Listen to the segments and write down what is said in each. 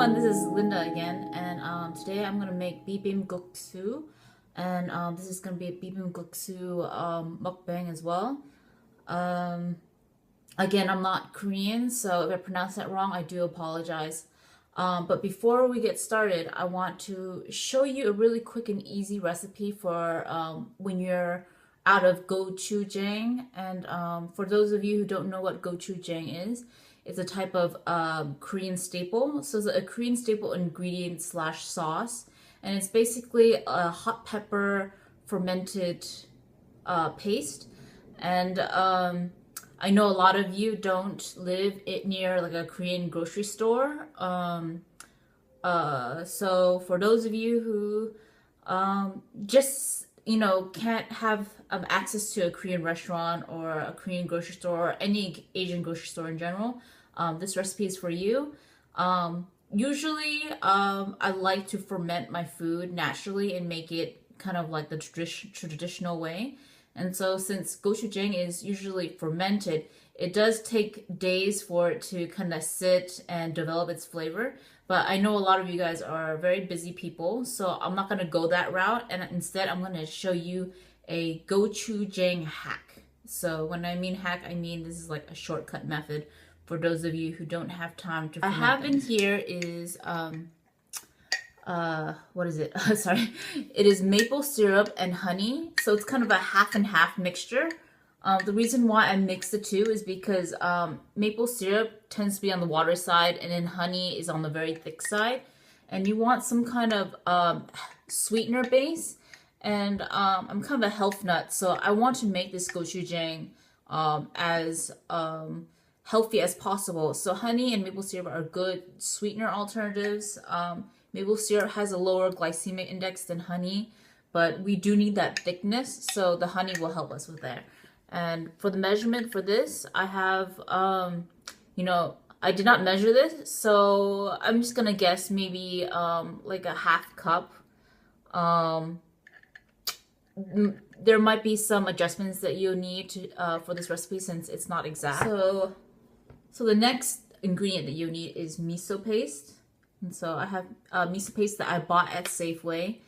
everyone, this is Linda again, and today I'm gonna make BiBim Guksu, and this is gonna be a Bibimguksu mukbang as well. Again, I'm not Korean, so if I pronounce that wrong, I do apologize. But before we get started, I want to show you a really quick and easy recipe for when you're out of Gochujang. And for those of you who don't know what Gochujang is, it's a type of Korean staple. So it's a Korean staple ingredient slash sauce. And it's basically a hot pepper fermented paste. And I know a lot of you don't live near like a Korean grocery store. So for those of you who just can't have access to a Korean restaurant or a Korean grocery store or any Asian grocery store in general, this recipe is for you. Usually I like to ferment my food naturally and make it kind of like the traditional way. And so since gochujang is usually fermented, it does take days for it to kind of sit and develop its flavor. But I know a lot of you guys are very busy people, so I'm not going to go that route. And instead, I'm going to show you a gochujang hack. So when I mean hack, I mean this is like a shortcut method for those of you who don't have time to ferment. I have in here is what is it? Sorry. It is maple syrup and honey. So it's kind of a half and half mixture. The reason why I mix the two is because maple syrup tends to be on the water side and then honey is on the very thick side. And you want some kind of sweetener base. And I'm kind of a health nut, so I want to make this gochujang as healthy as possible. So honey and maple syrup are good sweetener alternatives. Maple syrup has a lower glycemic index than honey, but we do need that thickness, so the honey will help us with that. And for the measurement for this, I have, I did not measure this, so I'm just gonna guess maybe like a half cup. There might be some adjustments that you'll need to, for this recipe since it's not exact. So the next ingredient that you need is miso paste. And so I have miso paste that I bought at Safeway.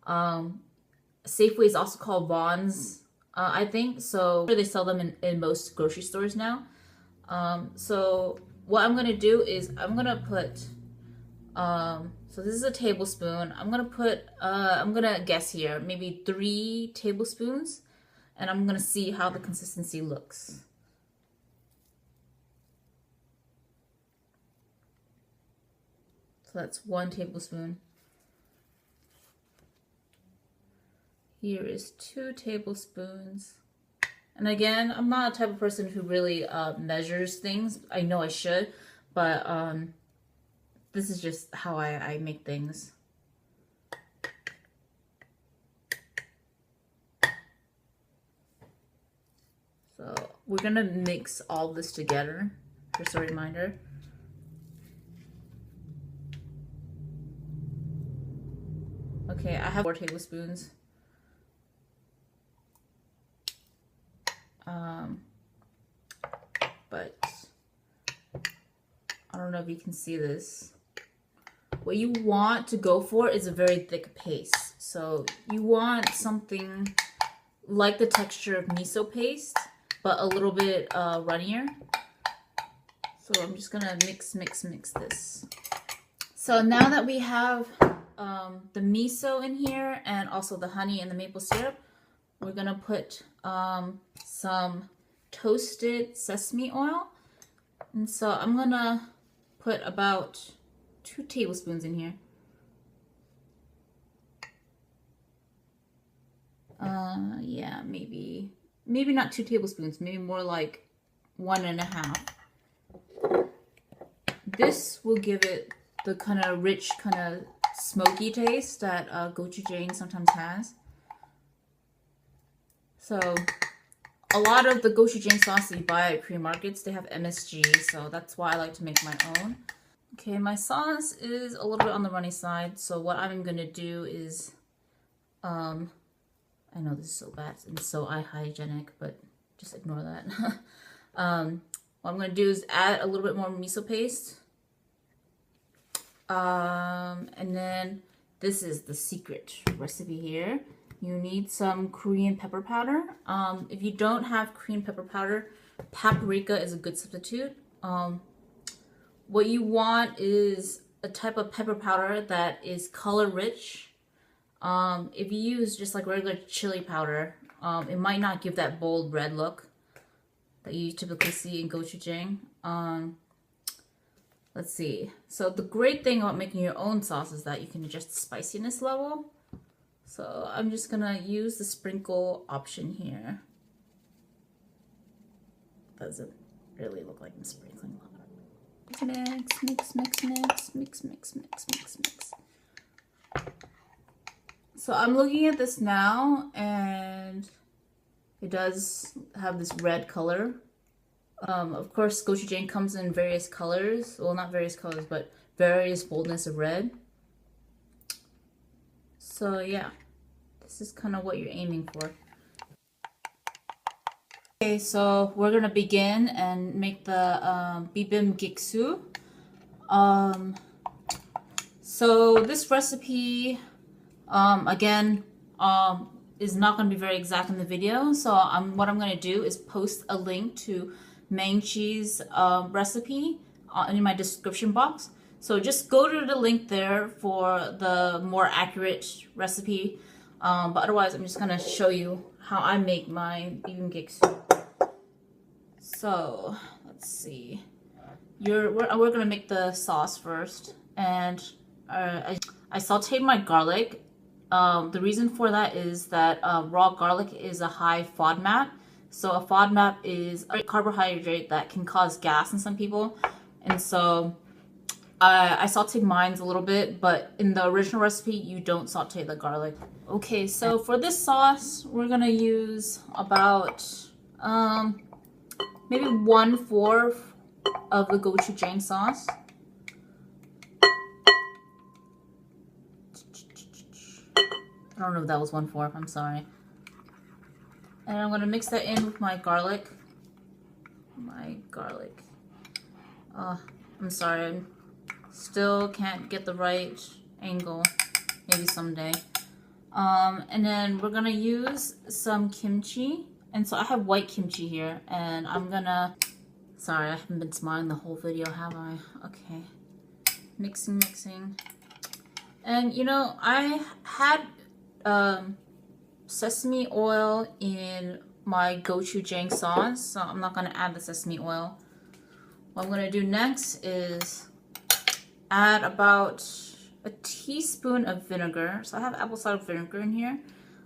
Safeway is also called Vaughn's, I think. So they sell them in most grocery stores now. So what I'm going to do is I'm going to put, so this is a tablespoon. I'm going to put, I'm going to guess here, maybe 3 tablespoons. And I'm going to see how the consistency looks. So that's 1 tablespoon. Here is 2 tablespoons. And again, I'm not a type of person who really measures things. I know I should, but this is just how I make things. So we're gonna mix all this together, just a reminder. Okay, I have 4 tablespoons. But I don't know if you can see this. What you want to go for is a very thick paste. So you want something like the texture of miso paste, but a little bit runnier. So I'm just gonna mix this. So now that we have the miso in here and also the honey and the maple syrup, we're gonna put some toasted sesame oil. And so I'm gonna put about 2 tablespoons in here. Yeah, maybe not 2 tablespoons, maybe more like 1.5. This will give it the kind of rich, kind of smoky taste that gochujang sometimes has. So a lot of the gochujang sauce that you buy at Korean markets, they have MSG, so that's why I like to make my own. Okay, my sauce is a little bit on the runny side, so what I'm gonna do is, I know this is so bad and so unhygienic, but just ignore that. What I'm gonna do is add a little bit more miso paste. And then this is the secret recipe here. You need some Korean pepper powder. If you don't have Korean pepper powder, paprika is a good substitute. What you want is a type of pepper powder that is color rich. If you use just like regular chili powder, it might not give that bold red look that you typically see in gochujang. Let's see. So the great thing about making your own sauce is that you can adjust the spiciness level. So I'm just gonna use the sprinkle option here. Doesn't really look like I'm sprinkling a lot. Mix, mix, mix, mix, mix, mix, mix, mix, mix. So I'm looking at this now, and it does have this red color. Of course, gochujang comes in various colors. Well, not various colors, but various boldness of red. So yeah, this is kind of what you're aiming for. Okay, so we're gonna begin and make the Bibimguksu. So this recipe, again, is not going to be very exact in the video. So what I'm going to do is post a link to Maangchi's recipe in my description box. So just go to the link there for the more accurate recipe. But otherwise, I'm just going to show you how I make my Bibimguksu. So let's see. We're going to make the sauce first, and I sauteed my garlic. The reason for that is that raw garlic is a high FODMAP. So a FODMAP is a carbohydrate that can cause gas in some people. And so I sauteed mine a little bit, but in the original recipe, you don't saute the garlic. Okay, so for this sauce, we're gonna use about maybe 1/4 of the gochujang sauce. I don't know if that was 1/4, I'm sorry. And I'm gonna mix that in with my garlic. I'm sorry, I still can't get the right angle. Maybe someday. And then we're gonna use some kimchi. And so I have white kimchi here, and I'm gonna, sorry, I haven't been smiling the whole video, have I? Okay. Mixing, mixing. And you know, I had sesame oil in my gochujang sauce, so I'm not going to add the sesame oil. What I'm going to do next is add about a teaspoon of vinegar. So I have apple cider vinegar in here.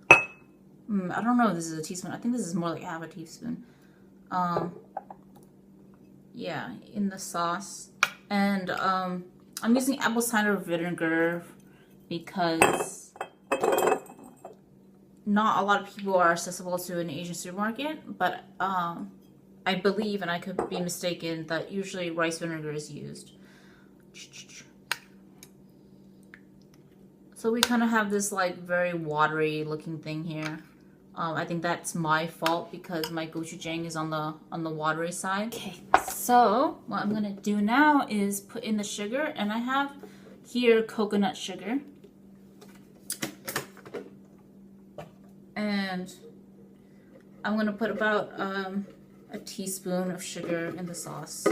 I don't know if this is a teaspoon. I think this is more like half a teaspoon. Yeah, in the sauce. And I'm using apple cider vinegar because not a lot of people are accessible to an Asian supermarket, but I believe, and I could be mistaken, that usually rice vinegar is used. So we kind of have this like very watery looking thing here. I think that's my fault because my gochujang is on the watery side. Okay, so what I'm gonna do now is put in the sugar, and I have here coconut sugar. And I'm going to put about a teaspoon of sugar in the sauce.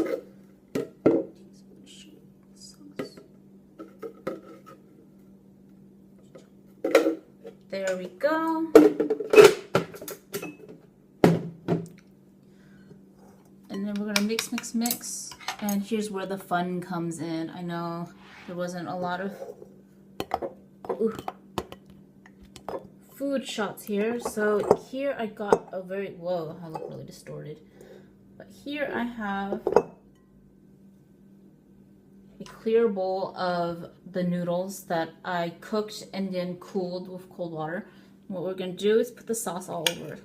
There we go. And then we're going to mix, mix, mix. And here's where the fun comes in. I know there wasn't a lot of food shots here. So here I got a very, whoa, I look really distorted. But here I have a clear bowl of the noodles that I cooked and then cooled with cold water. What we're gonna do is put the sauce all over.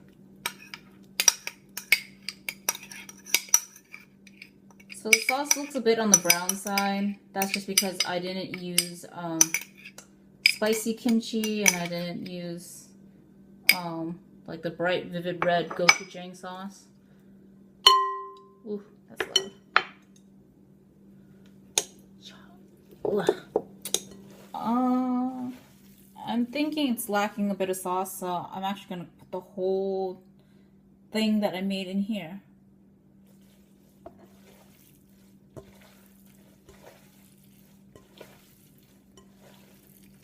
So the sauce looks a bit on the brown side. That's just because I didn't use spicy kimchi, and I didn't use like the bright vivid red gochujang sauce. Ooh, that's loud. Ooh. I'm thinking it's lacking a bit of sauce, so I'm actually gonna put the whole thing that I made in here.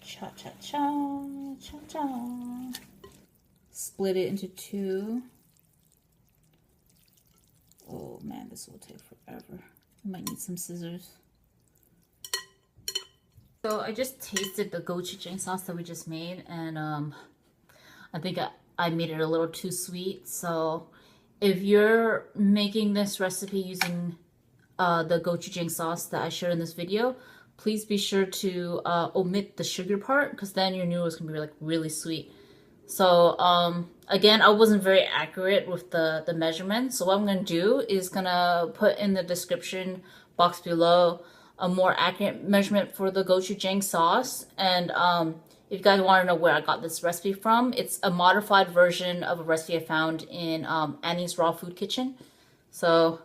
Cha cha cha cha cha. Split it into two. Oh man, this will take forever. I might need some scissors. So I just tasted the gochujang sauce that we just made, and I think I made it a little too sweet. So if you're making this recipe using the gochujang sauce that I shared in this video, please be sure to omit the sugar part, because then your noodles can be like really sweet. So again, I wasn't very accurate with the measurements. So what I'm gonna do is gonna put in the description box below a more accurate measurement for the gochujang sauce. And if you guys want to know where I got this recipe from, it's a modified version of a recipe I found in Annie's Raw Food Kitchen. So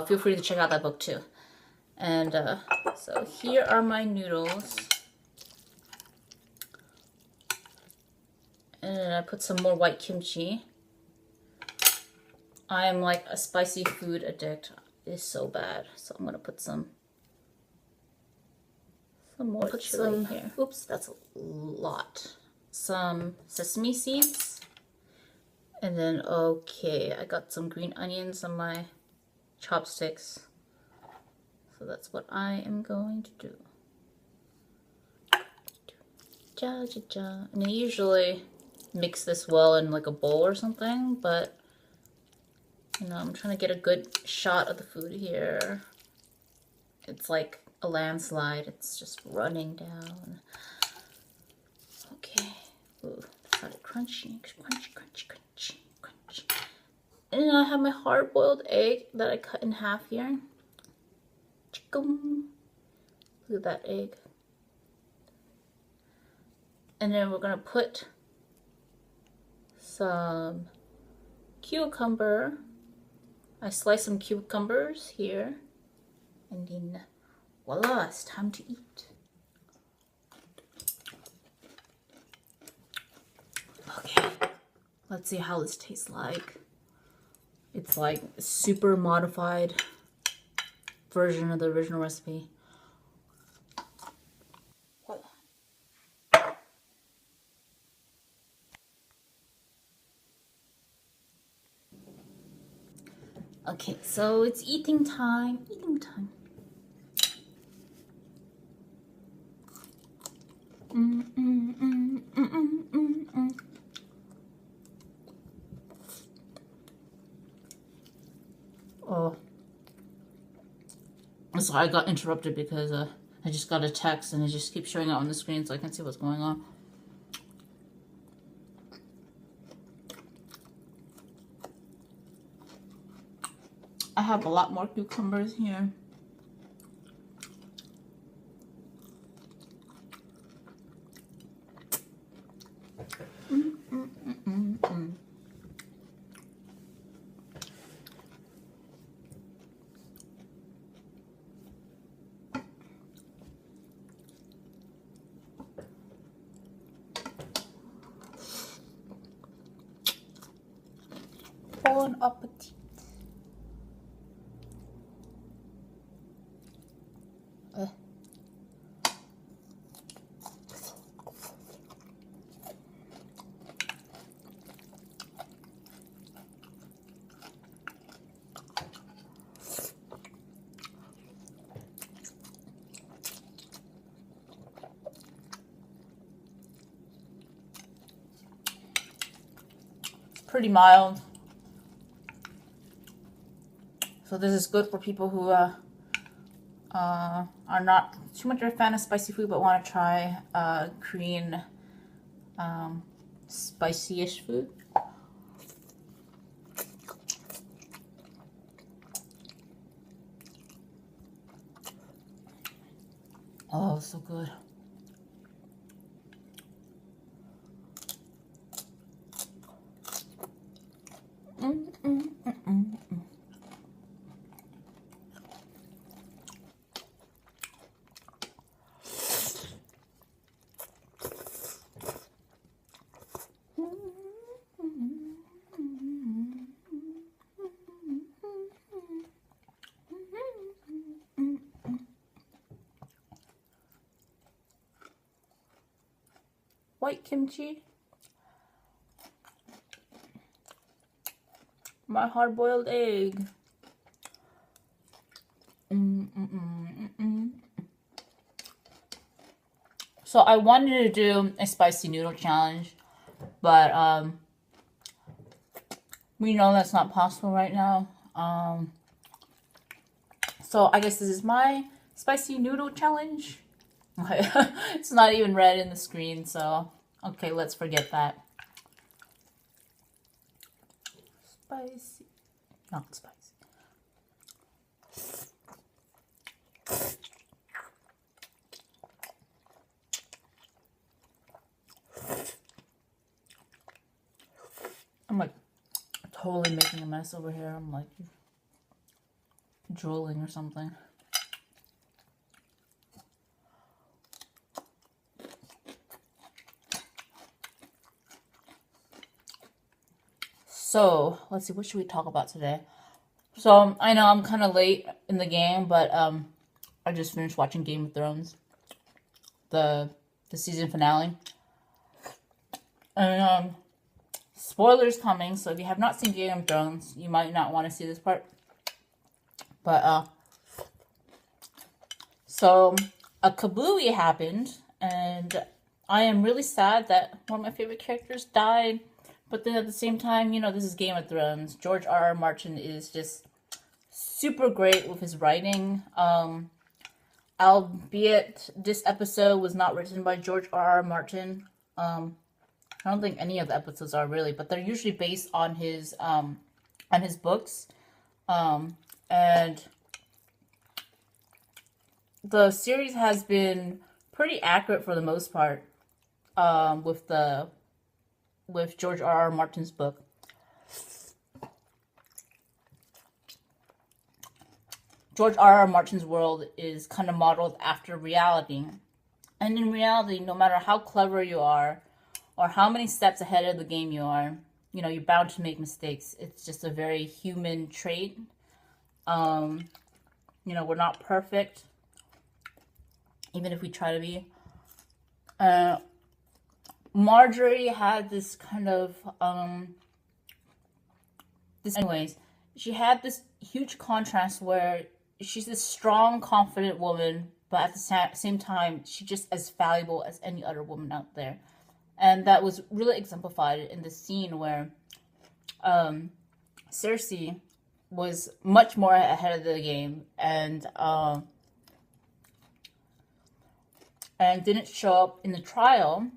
feel free to check out that book too. And so here are my noodles. And I put some more white kimchi. I am like a spicy food addict. It's so bad. So I'm gonna put some more chili here. Oops, that's a lot. Some sesame seeds. And then, okay, I got some green onions on my chopsticks. So that's what I am going to do. Ja, ja, ja. And I usually mix this well in like a bowl or something, but you know, I'm trying to get a good shot of the food here. It's like a landslide. It's just running down. Okay. Ooh, that's got it crunchy, crunchy, crunchy, crunchy, crunchy. And I have my hard-boiled egg that I cut in half here. Chicken. Look at that egg. And then we're gonna put some cucumber. I sliced some cucumbers here. And then voila, it's time to eat. Okay, let's see how this tastes like. It's like a super modified version of the original recipe. Voila. Okay, so it's eating time. Eating time. Oh, so I got interrupted because I just got a text and it just keeps showing up on the screen so I can see what's going on. I have a lot more cucumbers here. Bon appetit. Pretty mild. So this is good for people who are not too much of a fan of spicy food but want to try Korean spicy-ish food. Oh, so good. white kimchi. My hard-boiled egg. So I wanted to do a spicy noodle challenge, but we know that's not possible right now. So I guess this is my spicy noodle challenge. It's not even red in the screen, so okay, let's forget that. Spicy, not spicy. I'm like totally making a mess over here. I'm like drooling or something. So let's see, what should we talk about today? So I know I'm kind of late in the game, but I just finished watching Game of Thrones, the season finale, and spoilers coming. So if you have not seen Game of Thrones, you might not want to see this part. But so a kablooey happened, and I am really sad that one of my favorite characters died. But then at the same time, you know, this is Game of Thrones. George R.R. Martin is just super great with his writing. Albeit this episode was not written by George R.R. Martin. I don't think any of the episodes are really, but they're usually based on his books. And the series has been pretty accurate for the most part, with George R.R. Martin's book. George R.R. Martin's world is kind of modeled after reality. And in reality, no matter how clever you are, or how many steps ahead of the game you are, you know, you're bound to make mistakes. It's just a very human trait. You know, we're not perfect, even if we try to be. Marjorie had this kind of, she had this huge contrast where she's this strong, confident woman, but at the same time, she's just as valuable as any other woman out there. And that was really exemplified in the scene where Cersei was much more ahead of the game and didn't show up in the trial.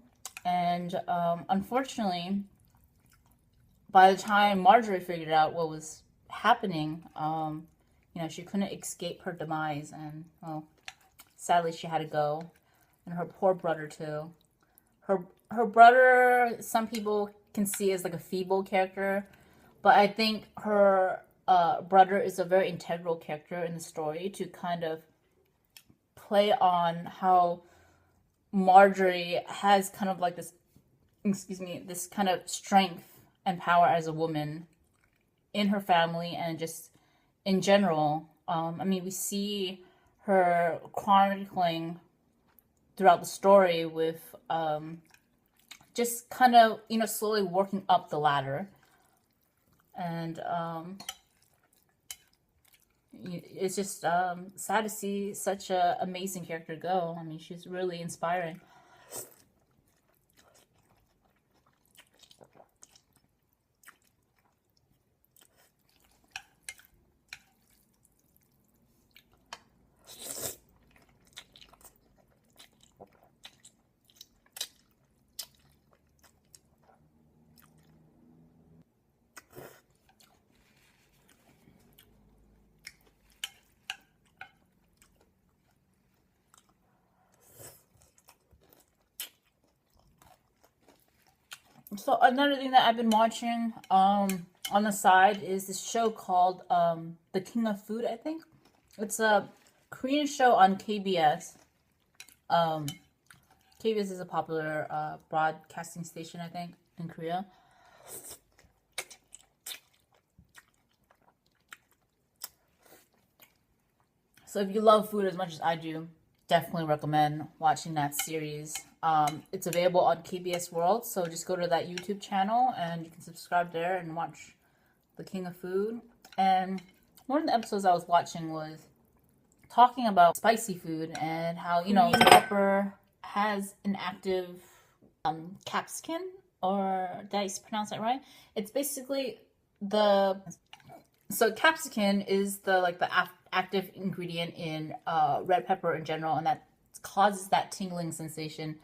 And unfortunately, by the time Marjorie figured out what was happening, you know, she couldn't escape her demise, and well, sadly she had to go, and her poor brother too. Her brother, some people can see as like a feeble character, but I think her brother is a very integral character in the story to kind of play on how Marjorie has kind of like this, this kind of strength and power as a woman in her family and just in general. I mean, we see her chronicling throughout the story with just kind of, you know, slowly working up the ladder. And it's just sad to see such an amazing character go. I mean, she's really inspiring. So another thing that I've been watching on the side is this show called The King of Food, I think. It's a Korean show on KBS. KBS is a popular broadcasting station, I think, in Korea. So if you love food as much as I do, definitely recommend watching that series. It's available on KBS World, so just go to that YouTube channel and you can subscribe there and watch The King of Food. And one of the episodes I was watching was talking about spicy food and how, you know, pepper has an active capsicum, or did I pronounce that right? It's basically so capsicum is the active ingredient in red pepper in general, and that causes that tingling sensation.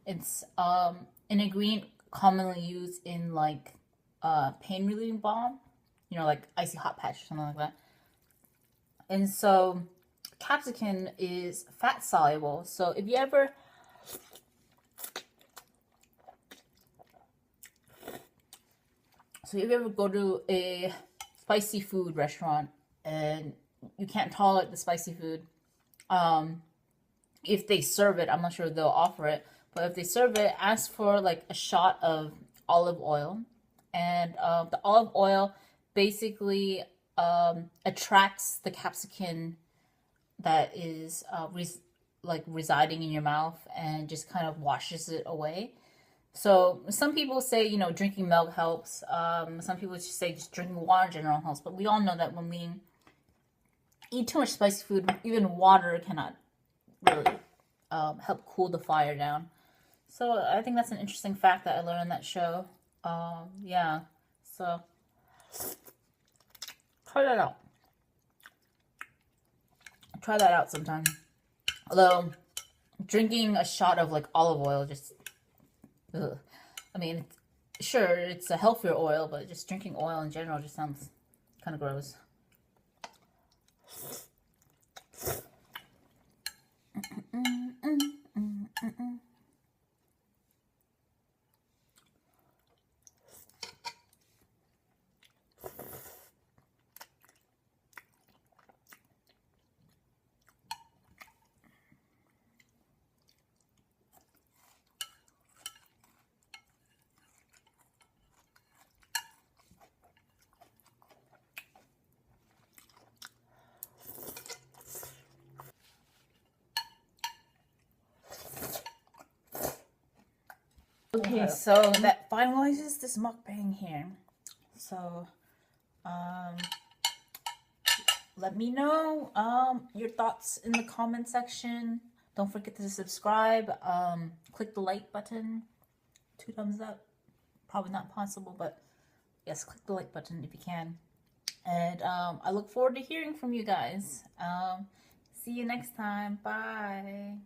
It's an ingredient commonly used in like pain relieving balm, you know, like icy hot patch or something like that. And so capsicum is fat soluble. So if you ever go to a spicy food restaurant and you can't tolerate the spicy food, if they serve it, I'm not sure they'll offer it, but if they serve it, ask for like a shot of olive oil. And the olive oil basically attracts the capsicum that is residing in your mouth and just kind of washes it away. So some people say, you know, drinking milk helps. Some people just say just drinking water in general helps. But we all know that when we eat too much spicy food, even water cannot really help cool the fire down. So I think that's an interesting fact that I learned on that show. Yeah. So try that out. Try that out sometime. Although drinking a shot of like olive oil just... Ugh. I mean, sure, it's a healthier oil, but just drinking oil in general just sounds kind of gross. Okay, so that finalizes this mukbang here. So, let me know your thoughts in the comment section. Don't forget to subscribe. Click the like button. 2 thumbs up. Probably not possible, but yes, click the like button if you can. And I look forward to hearing from you guys. See you next time. Bye.